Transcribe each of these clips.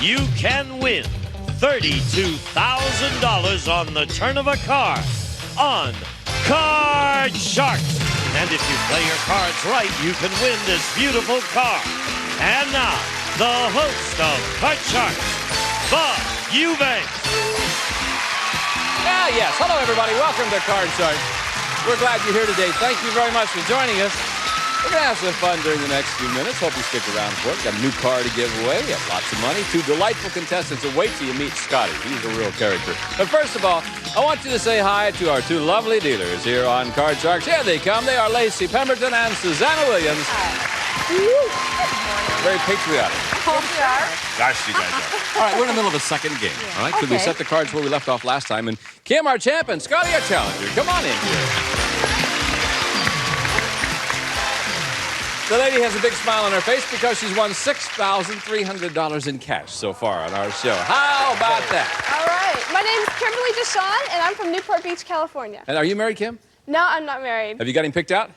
you can win $32,000 on the turn of a card on Card Sharks. And if you play your cards right, you can win this beautiful card. And now, the host of Card Sharks, Bob Eubanks. Yes. Hello, everybody. Welcome to Card Sharks. We're glad you're here today. Thank you very much for joining us. We're going to have some fun during the next few minutes. Hope you stick around for it. Got a new car to give away. We have lots of money. Two delightful contestants. And wait till you meet Scotty. He's a real character. But first of all, I want you to say hi to our two lovely dealers here on Card Sharks. Here they come. They are Lacey Pemberton and Susanna Williams. Hi. Good morning. Very patriotic. Yes, we are. Gosh, you guys are. All right, we're in the middle of a second game. All right, could we set the cards where we left off last time? And Kim, our champ, and Scotty, our challenger. Come on in here. The lady has a big smile on her face because she's won $6,300 in cash so far on our show. How about that? All right. My name's Kimberly Deshawn, and I'm from Newport Beach, California. And are you married, Kim? No, I'm not married. Have you got him picked out?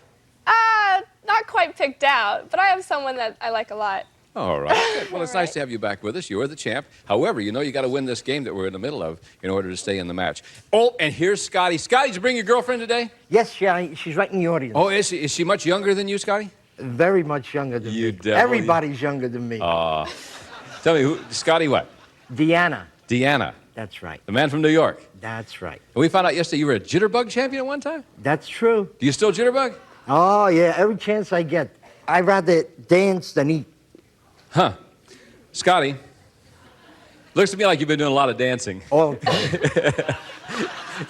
Not quite picked out, but I have someone that I like a lot. All right. Good. Well, it's nice to have you back with us. You are the champ. However, you know you got to win this game that we're in the middle of in order to stay in the match. Oh, and here's Scotty. Scotty, did you bring your girlfriend today? Yes, she's right in the audience. Oh, is she much younger than you, Scotty? Very much younger than me. Everybody's younger than me. Tell me, Scotty what? Deanna. Deanna. That's right. The man from New York. That's right. And we found out yesterday you were a jitterbug champion at one time? That's true. Do you still jitterbug? Oh, yeah, every chance I get. I'd rather dance than eat. Huh. Scotty, looks to me like you've been doing a lot of dancing. All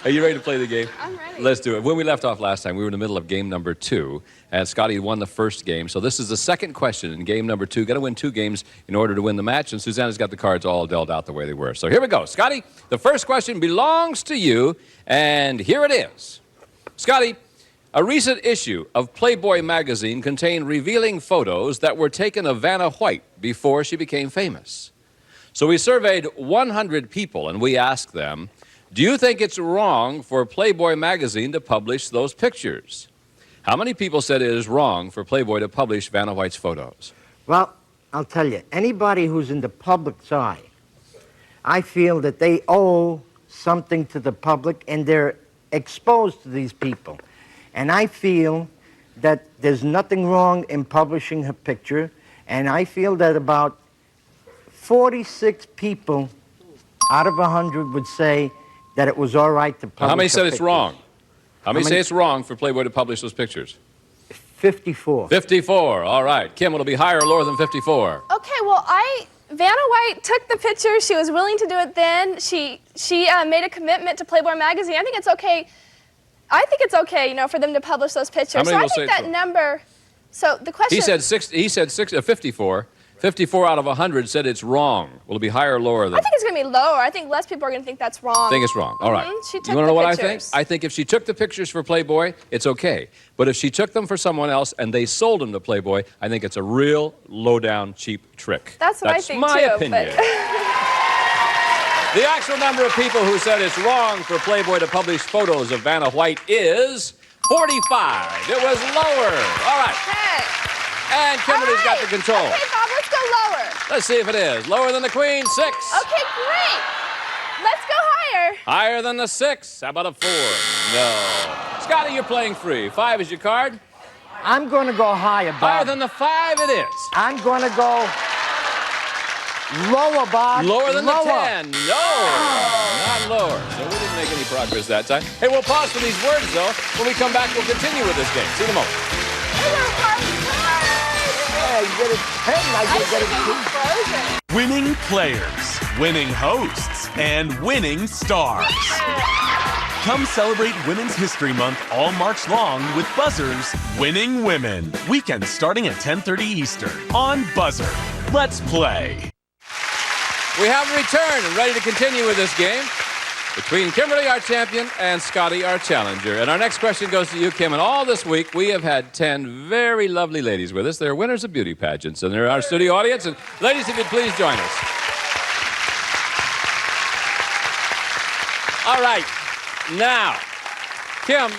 Are you ready to play the game? I'm ready. Let's do it. When we left off last time, we were in the middle of game number 2, and Scotty won the first game. So this is the second question in game number 2. Got to win 2 games in order to win the match, and Susanna's got the cards all dealt out the way they were. So here we go. Scotty, the first question belongs to you, and here it is. Scotty, a recent issue of Playboy magazine contained revealing photos that were taken of Vanna White before she became famous. So we surveyed 100 people, and we asked them, do you think it's wrong for Playboy magazine to publish those pictures? How many people said it is wrong for Playboy to publish Vanna White's photos? Well, I'll tell you, anybody who's in the public's eye, I feel that they owe something to the public, and they're exposed to these people. And I feel that there's nothing wrong in publishing her picture, and I feel that about 46 people out of 100 would say that it was all right to publish. How many her said it's pictures. wrong? How many say it's wrong for Playboy to publish those pictures? 54. 54. All right. Kim, it'll be higher or lower than 54? Okay, well, Vanna White took the picture. She was willing to do it then. She made a commitment to Playboy magazine. I think it's okay. For them to publish those pictures. How many so I will think say that so? number. So the question. He said 54. 54 out of 100 said it's wrong. Will it be higher or lower than? I think it's going to be lower. I think less people are going to think that's wrong. Think it's wrong. All right. She took You want to know what pictures. I think? I think if she took the pictures for Playboy, it's okay. But if she took them for someone else and they sold them to Playboy, I think it's a real low-down, cheap trick. That's what I think, my too, opinion. but- The actual number of people who said it's wrong for Playboy to publish photos of Vanna White is 45. It was lower. All right. Okay. And Kimberly's got the control. Okay, Bob, let's go lower. Let's see if it is. Lower than the Queen, 6. Okay, great. Let's go higher. Higher than the 6. How about a 4? No. Scotty, you're playing free. 5 is your card. I'm going to go higher, Bob. Higher than the 5 it is. I'm going to go lower, Bob. Lower than lower. the 10. No, not lower. So we didn't make any progress that time. Hey, we'll pause for these words, though. When we come back, we'll continue with this game. See you in a moment. Yeah, you get a 10, I get a 2. Winning players, winning hosts, and winning stars. Come celebrate Women's History Month all March long with Buzzr's Winning Women. Weekends starting at 10:30 Eastern on Buzzr. Let's play. We have returned and ready to continue with this game between Kimberly, our champion, and Scotty, our challenger. And our next question goes to you, Kim. And all this week, we have had 10 very lovely ladies with us. They're winners of beauty pageants, and they're our studio audience. And ladies, if you'd please join us. All right. Now, Kim,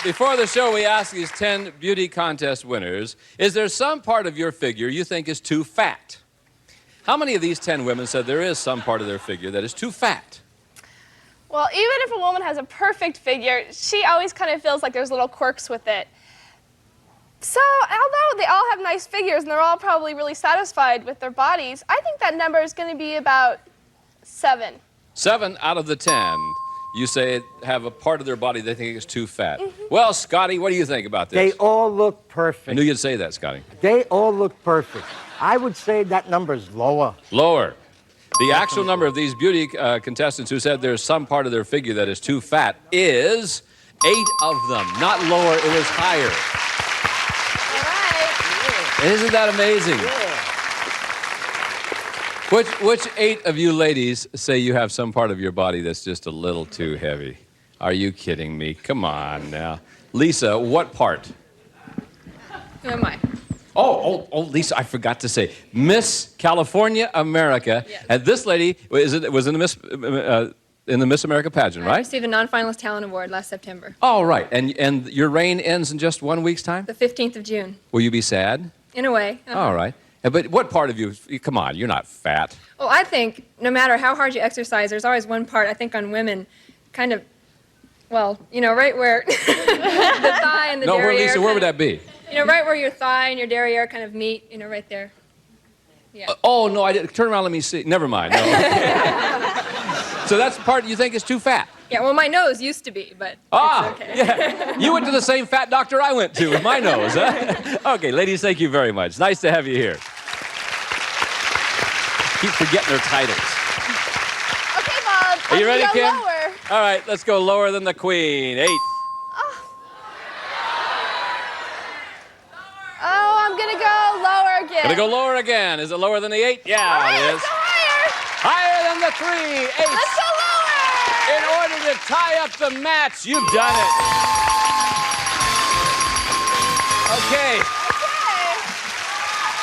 before the show, we asked these 10 beauty contest winners, is there some part of your figure you think is too fat? How many of these 10 women said there is some part of their figure that is too fat? Well, even if a woman has a perfect figure, she always kind of feels like there's little quirks with it. So, although they all have nice figures and they're all probably really satisfied with their bodies, I think that number is going to be about 7. 7 out of the 10, you say, have a part of their body they think is too fat. Well, Scotty, what do you think about this? They all look perfect. I knew you'd say that, Scotty. They all look perfect. I would say that number is lower. Lower. The actual number of these beauty contestants who said there's some part of their figure that is too fat is 8 of them. Not lower, it was higher. All right. Isn't that amazing? Yeah. Which 8 of you ladies say you have some part of your body that's just a little too heavy? Are you kidding me? Come on now. Lisa, what part? Who am I? Oh, Lisa, I forgot to say. Miss California America. Yes. And this lady was in the Miss America pageant, I right? received a non-finalist talent award last September. Oh, right. And your reign ends in just 1 week's time? The 15th of June. Will you be sad? In a way. All right. But what part of you, come on, you're not fat. Well, I think no matter how hard you exercise, there's always one part, I think, on women, kind of, well, you know, right where the thigh and the No, derriere. Lisa, where would that be? You know, right where your thigh and your derriere kind of meet, you know, right there. Yeah. Oh, no, I didn't. Turn around, let me see. Never mind. No. So that's the part you think is too fat? Yeah, well, my nose used to be, but it's okay. Yeah. You went to the same fat doctor I went to with my nose, huh? Okay, ladies, thank you very much. Nice to have you here. Keep forgetting their titles. Okay, Bob. Are you ready, go Kim? Lower. All right, let's go lower than the Queen. 8. Oh, I'm going to go lower again. Gonna go lower again. Is it lower than the 8? Yeah, All right, it is. let's go higher. Higher than the 3. 8. Let's go lower. In order to tie up the match, you've done it. Okay.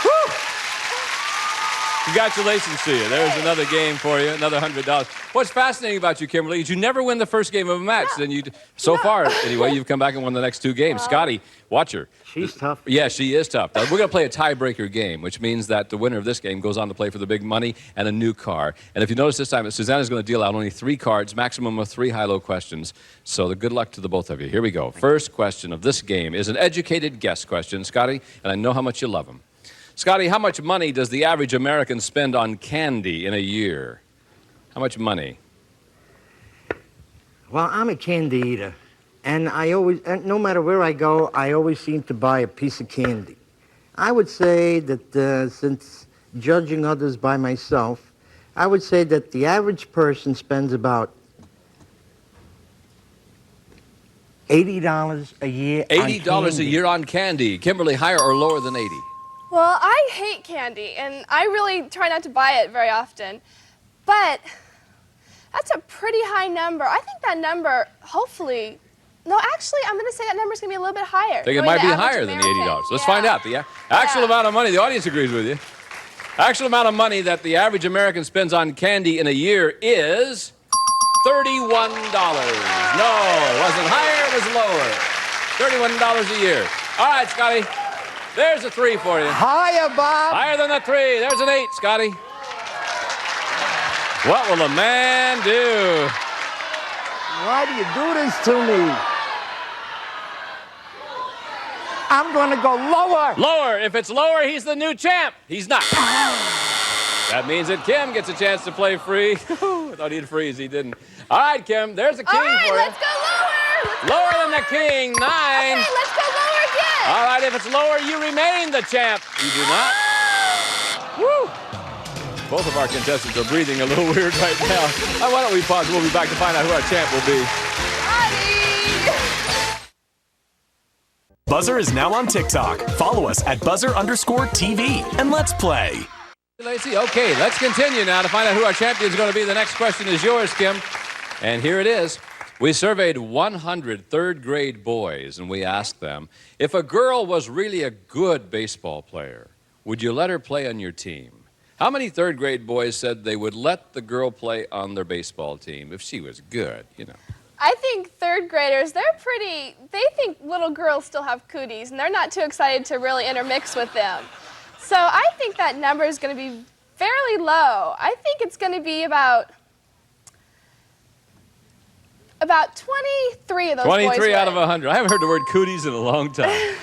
Woo. Congratulations to you. There's another game for you, another $100. What's fascinating about you, Kimberly, is you never win the first game of a match. Then so far, anyway, you've come back and won the next 2 games. Scotty, watch her. She's tough. Yeah, she is tough. Now, we're going to play a tiebreaker game, which means that the winner of this game goes on to play for the big money and a new car. And if you notice this time, Susanna's going to deal out only 3 cards, maximum of 3 high-low questions. So good luck to the both of you. Here we go. First question of this game is an educated guess question, Scotty, and I know how much you love them. Scotty, how much money does the average American spend on candy in a year? How much money? Well, I'm a candy eater, and no matter where I go, I always seem to buy a piece of candy. I would say that since judging others by myself, I would say that the average person spends about $80 a year on $80 a candy. year on candy. Kimberly, higher or lower than 80? Well, I hate candy, and I really try not to buy it very often. But that's a pretty high number. I think that number, hopefully, no, actually, I'm going to say that number's going to be a little bit higher. I think it might be higher than the $80. Let's find out. The actual amount of money, the audience agrees with you. Actual amount of money that the average American spends on candy in a year is $31. No, it wasn't higher, it was lower. $31 a year. All right, Scotty. There's a 3 for you. Higher, Bob. Higher than the 3. There's an 8, Scotty. What will a man do? Why do you do this to me? I'm going to go lower. Lower. If it's lower, he's the new champ. He's not. That means that Kim gets a chance to play free. I thought he'd freeze. He didn't. All right, Kim. There's a king All right, for you. let's go lower. Lower than the king. 9. Okay, let's go lower again. All right, if it's lower, you remain the champ. You do not. Woo! Both of our contestants are breathing a little weird right now. Why don't we pause? We'll be back to find out who our champ will be. Buzzr is now on TikTok. Follow us at Buzzr_TV and let's play. Lacey, okay, let's continue now to find out who our champion is going to be. The next question is yours, Kim. And here it is. We surveyed 100 third-grade boys, and we asked them, if a girl was really a good baseball player, would you let her play on your team? How many third-grade boys said they would let the girl play on their baseball team if she was good, you know? I think third graders, they think little girls still have cooties, and they're not too excited to really intermix with them. So I think that number is going to be fairly low. I think it's going to be about 23 of those 23 boys out of would. 100. I haven't heard the word cooties in a long time.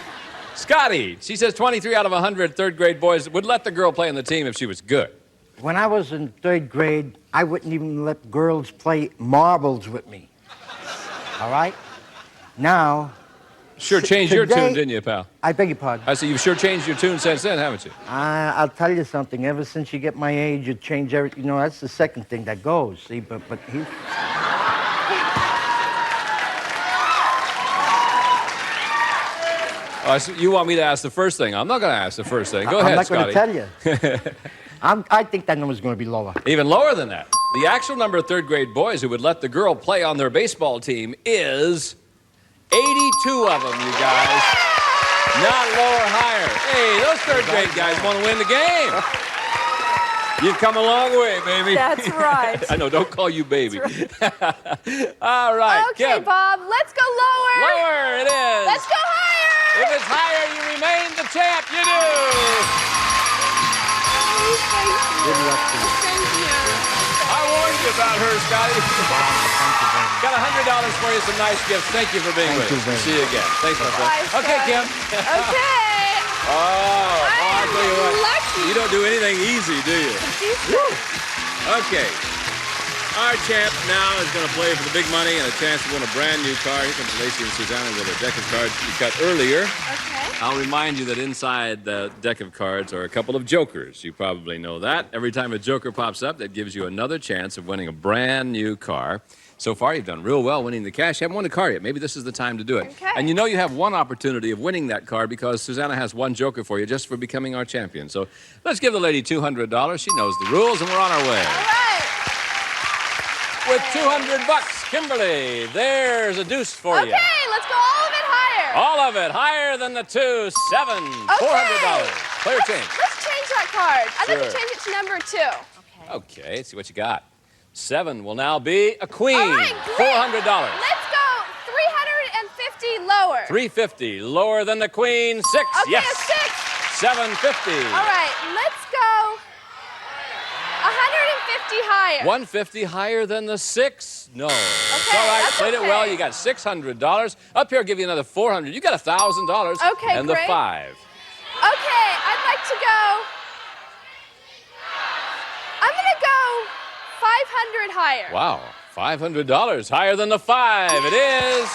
Scotty, she says 23 out of 100 third grade boys would let the girl play on the team if she was good. When I was in third grade, I wouldn't even let girls play marbles with me. All right? Now, Sure changed your today- tune, didn't you, pal? I beg your pardon. I see you've sure changed your tune since then, haven't you? I'll tell you something. Ever since you get my age, you change everything. You know, that's the second thing that goes. See, but he. So you want me to ask the first thing? I'm not going to ask the first thing. Go ahead, I'm not Scotty. going to tell you. I think that number's going to be lower. Even lower than that. The actual number of third grade boys who would let the girl play on their baseball team is 82 of them, you guys. Not lower, higher. Hey, those third grade guys want to win the game. You've come a long way, baby. That's right. I know, don't call you baby. All right, Okay, Kim. Bob, let's go lower. Lower it is. Let's go higher. If it's higher, you remain the champ. You do. Good luck to you. I warned you about her, Scotty. Got $100 for you, some nice gifts. Thank you for being with us. Thank you very See you again. Thanks, my friend. Bye, Okay, Scotty. Kim. Okay. I'll tell you what. lucky. You don't do anything easy, do you? Okay. Our champ now is going to play for the big money and a chance to win a brand new car. Here comes Lacey and Susanna with a deck of cards you cut earlier. Okay. I'll remind you that inside the deck of cards are a couple of jokers. You probably know that. Every time a joker pops up, that gives you another chance of winning a brand new car. So far, you've done real well winning the cash. You haven't won a car yet. Maybe this is the time to do it. Okay. And you know you have one opportunity of winning that car because Susanna has one joker for you just for becoming our champion. So let's give the lady $200. She knows the rules, and we're on our way. All right. With $200, Kimberly, there's a deuce for you. Okay, let's go all of it higher. All of it higher than the two, $400. Clear change. Let's change that card. I'd like to Sure. change it to number 2. Okay, let's see what you got. 7 will now be a queen. All right, great. $400. Let's go 350 lower. 350 lower than the queen. 6. Okay, Yes. a 6. 750. All right, let's go 150 higher. 150 higher than the 6. No. It's Okay, all right. that's Played it well. okay. You got $600. Up here, I'll give you another $400. You got $1,000. Okay, and the great. 5. Okay, I'd like to go. I'm gonna go 500 higher. Wow. $500 higher than the 5. It is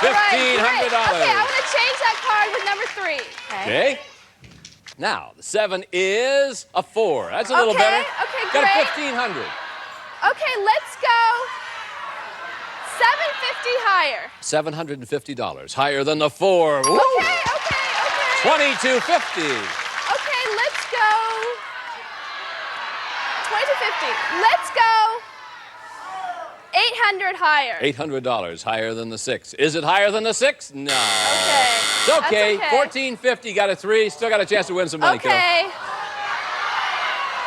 All right, great. $1,500. Okay, I want to change that card with number 3. Okay. Now, the 7 is a 4. That's a little Okay, better. okay, Got great. a $1,500. Okay, let's go 750 higher. $750 higher than the 4. Woo! Okay. $2,250. Okay, let's go 2250. Let's go 800 higher. $800 higher than the 6. Is it higher than the 6? No. Okay. It's okay. That's okay. $1,450. Got a 3. Still got a chance to win some money, Kim. Okay.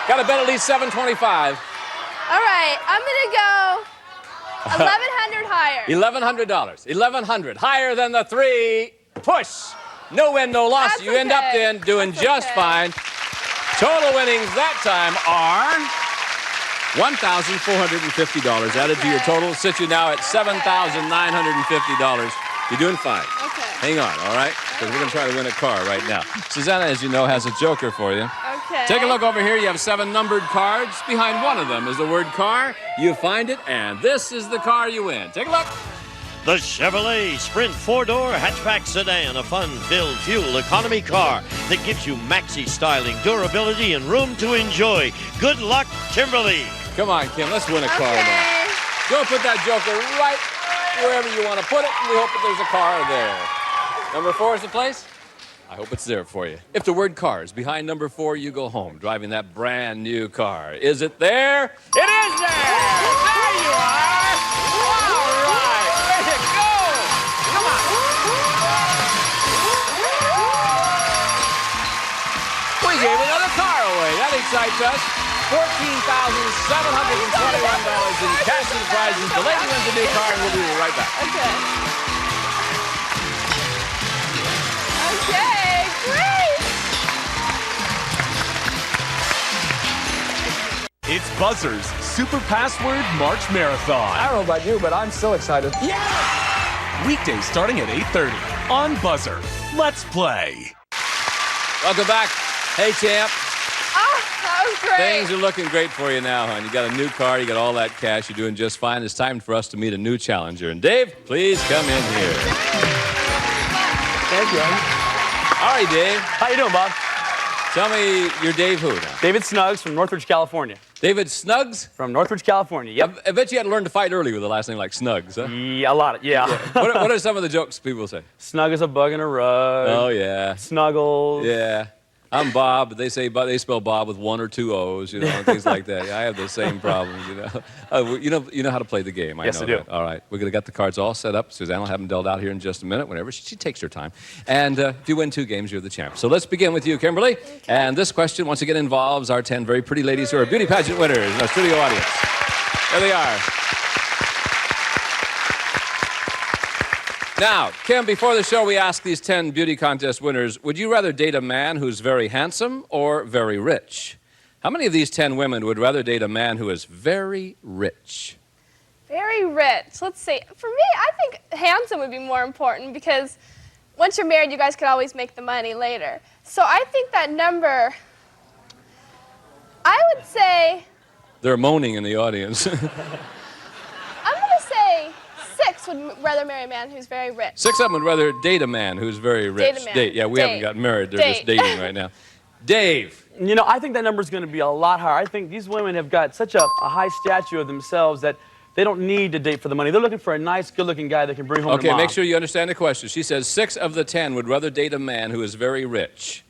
Got to bet at least $725. All right, I'm gonna go 1100 higher. $1,100. $1,100 higher than the 3. Push. No win, no loss. That's You end up okay. then doing That's just okay. fine. Total winnings that time are $1,450 added to your Okay. total. Sits you now at $7,950. You're doing fine. Okay. Hang on, all right? Because we're going to try to win a car right now. Susanna, as you know, has a joker for you. Okay. Take a look over here. You have 7 numbered cards. Behind one of them is the word car. You find it, and this is the car you win. Take a look. The Chevrolet Sprint 4-door hatchback sedan, a fun-filled fuel economy car that gives you maxi styling, durability, and room to enjoy. Good luck, Kimberly. Come on, Kim. Let's win a car now. Okay. Go put that joker right wherever you want to put it, and we hope that there's a car there. Number 4 is the place? I hope it's there for you. If the word car is behind number 4, you go home driving that brand new car. Is it there? It is there! There you are! All right! Way to go! Come on! We gave another car away. That excites us. $14,721 in cash and prizes. The lady wins a new car, and we'll be right back. Okay. Okay, great. It's Buzzr's Super Password March Marathon. I don't know about you, but I'm so excited. Weekdays starting at 8:30 on Buzzr. Let's play. Welcome back. Hey, champ. That was great. Things are looking great for you now, hon. You got a new car, you got all that cash, you're doing just fine. It's time for us to meet a new challenger. And Dave, please come in here. Thank you. All right, Dave. How you doing, Bob? Tell me, you're Dave who now? David Snuggs from Northridge, California. David Snuggs? From Northridge, California, yep. I bet you had to learn to fight early with a last name like Snuggs, huh? Yeah, a lot, yeah. What are some of the jokes people say? Snug as a bug in a rug. Oh, yeah. Snuggles. Yeah. I'm Bob, but they spell Bob with 1 or 2 O's, you know, and things like that. I have the same problems, you know. You know how to play the game. Yes, I do. That. All right, we're gonna get the cards all set up. Suzanne will have them dealt out here in just a minute. Whenever she takes her time, and if you win 2 games, you're the champ. So let's begin with you, Kimberly. Okay. And this question once again involves our 10 very pretty ladies who are beauty pageant winners in our studio audience. There they are. Now, Kim, before the show, we asked these 10 beauty contest winners, would you rather date a man who's very handsome or very rich? How many of these 10 women would rather date a man who is very rich? Very rich. Let's see. For me, I think handsome would be more important because once you're married, you guys could always make the money later. So I think that number, I would say... They're moaning in the audience. I'm going to say 6 would rather marry a man who's very rich. 6 of them would rather date a man who's very rich. Date a man. Yeah, we haven't gotten married. They're just dating right now. Dave. You know, I think that number's going to be a lot higher. I think these women have got such a high statue of themselves that they don't need to date for the money. They're looking for a nice, good-looking guy that can bring home their mom. Okay, make sure you understand the question. She says 6 of the 10 would rather date a man who is very rich.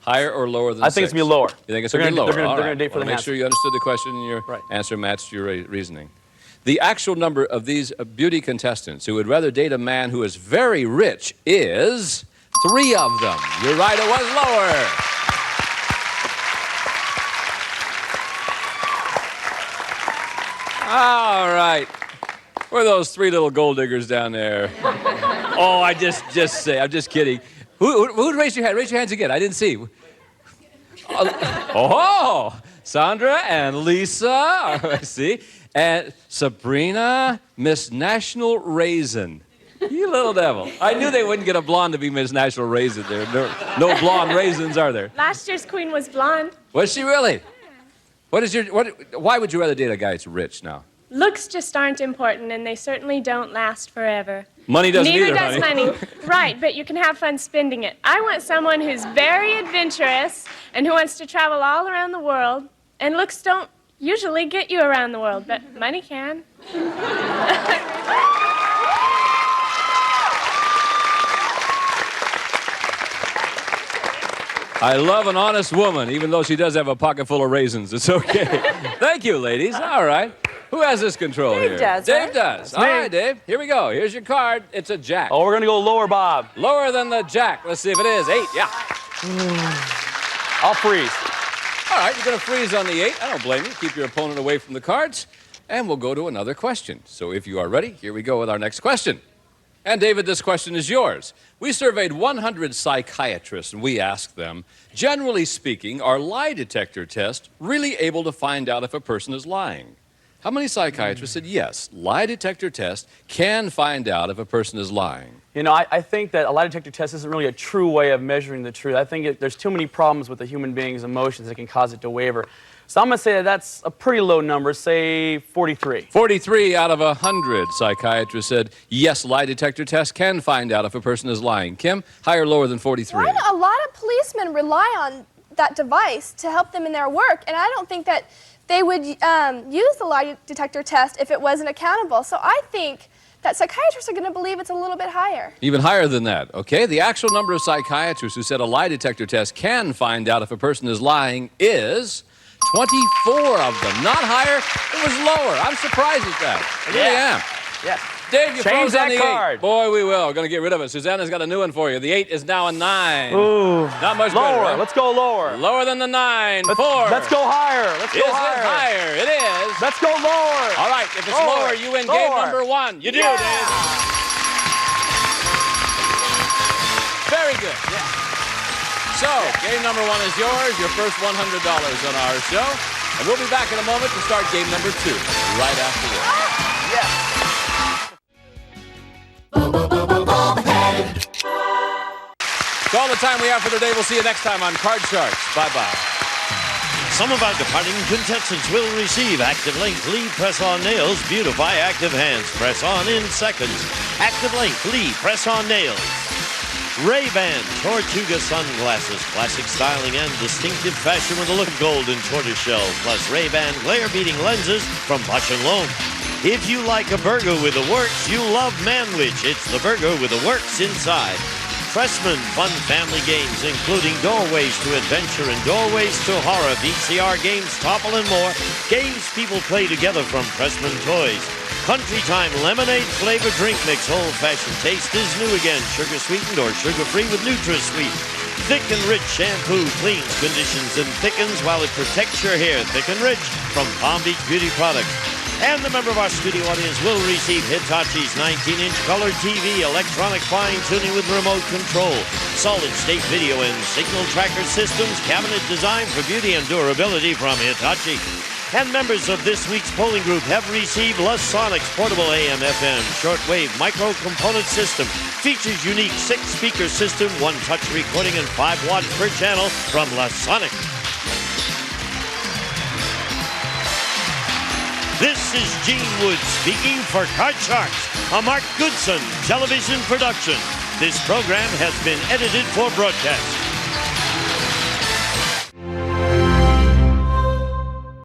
Higher or lower than 6? I think it's going to be lower. You think it's going to be lower? They're going to date for the Make sure you understood the question and your answer matched your reasoning. The actual number of these beauty contestants who would rather date a man who is very rich is 3 of them. You're right, it was lower. All right. Where are those 3 little gold diggers down there? Oh, I'm just kidding. Who raised your hand? Raise your hands again. I didn't see. Oh, Sandra and Lisa. I see. And Sabrina, Miss National Raisin. You little devil. I knew they wouldn't get a blonde to be Miss National Raisin there. No blonde raisins, are there? Last year's queen was blonde. Was she really? Why would you rather date a guy that's rich now? Looks just aren't important, and they certainly don't last forever. Money doesn't either, Neither does honey. money. Right, but you can have fun spending it. I want someone who's very adventurous and who wants to travel all around the world. And looks don't usually get you around the world, but money can. I love an honest woman, even though she does have a pocket full of raisins. It's okay. Thank you, ladies. All right. Who has this control here? Dave does. Dave does. All right, Dave. Here we go. Here's your card. It's a jack. Oh, we're going to go lower, Bob. Lower than the jack. Let's see if it is. 8. Yeah. I'll freeze. All right, you're going to freeze on the 8. I don't blame you. Keep your opponent away from the cards. And we'll go to another question. So if you are ready, here we go with our next question. And David, this question is yours. We surveyed 100 psychiatrists, and we asked them, generally speaking, are lie detector tests really able to find out if a person is lying? How many psychiatrists said yes, lie detector test can find out if a person is lying? You know, I think that a lie detector test isn't really a true way of measuring the truth. I think there's too many problems with the human being's emotions that can cause it to waver. So I'm going to say that that's a pretty low number, say 43. 43 out of 100 psychiatrists said, yes, lie detector test can find out if a person is lying. Kim, higher or lower than 43? Well, a lot of policemen rely on that device to help them in their work, and I don't think that they would use the lie detector test if it wasn't accountable. So I think that psychiatrists are going to believe it's a little bit higher. Even higher than that, okay? The actual number of psychiatrists who said a lie detector test can find out if a person is lying is 24 of them. Not higher, it was lower. I'm surprised at that. I really am. Yes. Dave, you Change froze on that the card. 8. Boy, we will. We're going to get rid of it. Susanna's got a new one for you. The 8 is now a 9. Ooh. Not much lower. better, right? Let's go lower. Lower than the 9. 4. Let's go higher. Let's go Is higher. it higher? It is. Let's go lower. All right, if it's lower, you win game number 1. You do, Dave. Very good. Yeah. So, game number 1 is yours. Your first $100 on our show. And we'll be back in a moment to start game number 2, right after this. That's all the time we have for today. We'll see you next time on Card Sharks. Bye-bye. Some of our departing contestants will receive Active Length Lee Press-On Nails Beautify Active Hands. Press on in seconds. Active Length Lee Press-On Nails. Ray-Ban Tortuga Sunglasses. Classic styling and distinctive fashion with a look of gold and tortoiseshell. Plus Ray-Ban glare-beating lenses from Bosch & Lomb. If you like a burger with a works, you love Manwich. It's the burger with a works inside. Pressman fun family games, including Doorways to Adventure and Doorways to Horror, VCR games, Topple and more. Games people play together from Pressman Toys. Country Time Lemonade Flavor Drink Mix. Old-fashioned taste is new again. Sugar-sweetened or sugar-free with NutraSweet. Thick and Rich Shampoo cleans, conditions, and thickens while it protects your hair. Thick and Rich from Palm Beach Beauty Products. And a member of our studio audience will receive Hitachi's 19-inch color TV, electronic fine-tuning with remote control, solid-state video and signal tracker systems, cabinet design for beauty and durability from Hitachi. And members of this week's polling group have received Lasonics portable AM/FM shortwave micro-component system. Features unique 6-speaker system, 1-touch recording, and 5 watts per channel from Lasonics. This is Gene Wood speaking for Card Sharks, a Mark Goodson television production. This program has been edited for broadcast.